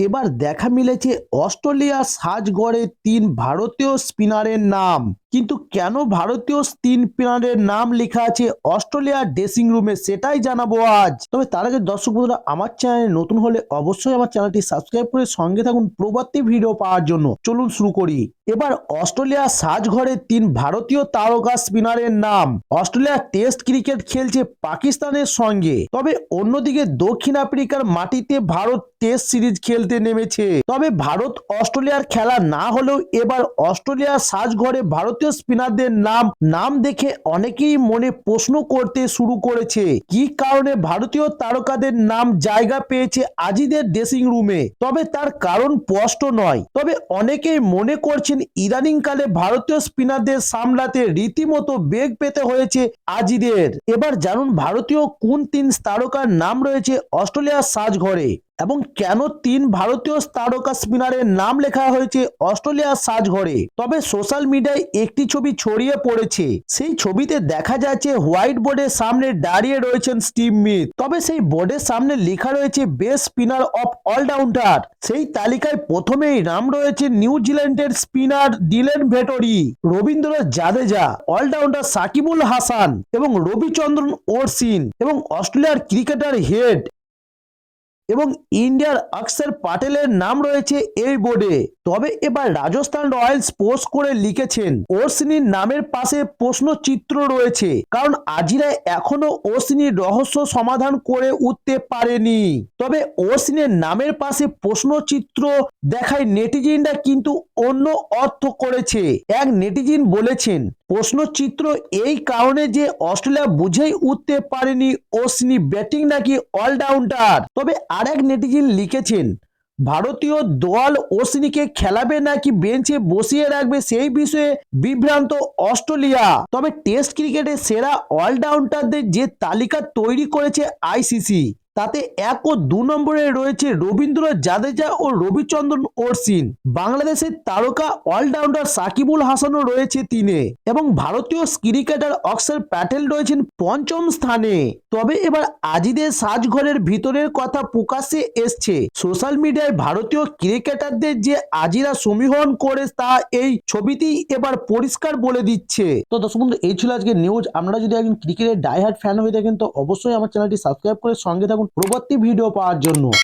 এবার দেখা মিলেছে অস্ট্রেলিয়ার সাজঘরে ৩ ভারতীয় স্পিনারের নাম। কিন্তু কেন ভারতীয় ৩ স্পিনারের নাম লেখা আছে অস্ট্রেলিয়ার ড্রেসিং রুমে সেটাই জানাবো আজ। তবে তার আগে দর্শক বন্ধুরা, আমার চ্যানেলে নতুন হলে অবশ্যই আমার চ্যানেলটি সাবস্ক্রাইব করে সঙ্গে থাকুন পরবর্তী ভিডিও পাওয়ার জন্য। চলুন শুরু করি। এবার অস্ট্রেলিয়ার সাজঘরে ৩ ভারতীয় তারকা স্পিনারের নাম। অস্ট্রেলিয়া টেস্ট ক্রিকেট খেলছে পাকিস্তানের সঙ্গে, তবে অন্যদিকে দক্ষিণ আফ্রিকার মাটিতে ভারত টেস্ট সিরিজ খেলতে নেমেছে। তবে ভারত অস্ট্রেলিয়ার খেলা না হলেও এবার অস্ট্রেলিয়ার সাজঘরে ভারতীয় স্পিনারদের নাম দেখে অনেকেই মনে প্রশ্ন করতে শুরু করেছে কি কারণে ভারতীয় তারকাদের নাম জায়গা পেয়েছে আজিদের ড্রেসিং রুমে। তবে তার কারণ স্পষ্ট নয়, তবে অনেকেই মনে করছেন ইদানিংকালে ভারতীয় স্পিনারদের সামলাতে রীতিমতো বেগ পেতে হয়েছে আজিদের। এবার জানুন ভারতীয় কোন ৩ তারকার নাম রয়েছে অস্ট্রেলিয়ার সাজঘরে এবং কেন ৩ ভারতীয় তারকা স্পিনারের নাম লেখা হয়েছে অস্ট্রেলিয়ার সাজঘরে। তবে সোশ্যাল মিডিয়ায় একটি ছবি ছড়িয়ে পড়েছে। সেই ছবিতে দেখা যাচ্ছে হোয়াইট বোর্ডের সামনে দাঁড়িয়ে রয়েছেন স্টিভ স্মিথ। তবে সেই বোর্ডের সামনে লেখা রয়েছে বেস্ট স্পিনার অফ অলরাউন্ডার। সেই তালিকায় প্রথমেই নাম রয়েছে নিউজিল্যান্ডের spinner ডিলেন Vettori, Rabindra Jadeja, allrounder Shakibul Hasan এবং রবিচন্দ্রন অশ্বিন এবং অস্ট্রেলিয়ার ক্রিকেটার হেড এবং ইন্ডিয়ার অক্ষর প্যাটেলের নাম রয়েছে এই বোর্ডে। তবে এবার রাজস্থান রয়্যালস পোস্ট করে লিখেছেন অশ্বিনীর নামের পাশে প্রশ্নচিত্র রয়েছে, কারণ আজিরা এখনো অশ্বিনীর রহস্য সমাধান করে উঠতে পারেনি। তবে অশ্বিনের নামের পাশে প্রশ্নচিত্র দেখায় নেটিজেনরা কিন্তু অন্য অর্থ করেছে। এক নেটিজেন বলেছেন প্রশ্নচিত্র এই কারণে যে অস্ট্রেলিয়া বুঝেই উঠতে পারেনি অশ্বিনী ব্যাটিং নাকি অলরাউন্ডার। তবে আরেক নেটিজেন লিখেছেন ভারতীয় দল অশ্বিনীকে খেলাবে নাকি বেঞ্চে বসিয়ে রাখবে সেই বিষয়ে বিভ্রান্ত অস্ট্রেলিয়া। তবে টেস্ট ক্রিকেটে সেরা অলরাউন্ডারদের যে তালিকা তৈরি করেছে আইসিসি, তাতে ১ ও ২ নম্বরে রয়েছে রবীন্দ্র জাদেজা ও রবিচন্দ্রন অশ্বিন। বাংলাদেশের তারকা অলরাউন্ডার সাকিবুল হাসানও রয়েছে ৩-এ এবং ভারতীয় ক্রিকেটার অক্ষর প্যাটেল রয়েছেন ৫ম স্থানে। তবে এবার আজিদের সাজঘরের ভিতরের কথা প্রকাশ্যে এসছে। সোশ্যাল মিডিয়ায় ভারতীয় ক্রিকেটারদের যে আজিরা সমীকরণ করে তা এই ছবিতেই এবার পরিষ্কার বলে দিচ্ছে। তো দর্শক বন্ধু, এই ছিল আজকে নিউজ। আপনারা যদি একজন ক্রিকেটের ডাইহার্ড ফ্যান হয়ে থাকেন তো অবশ্যই আমার চ্যানেলটি সাবস্ক্রাইব করে সঙ্গে থাকুন পরবর্তী ভিডিও পাওয়ার জন্য।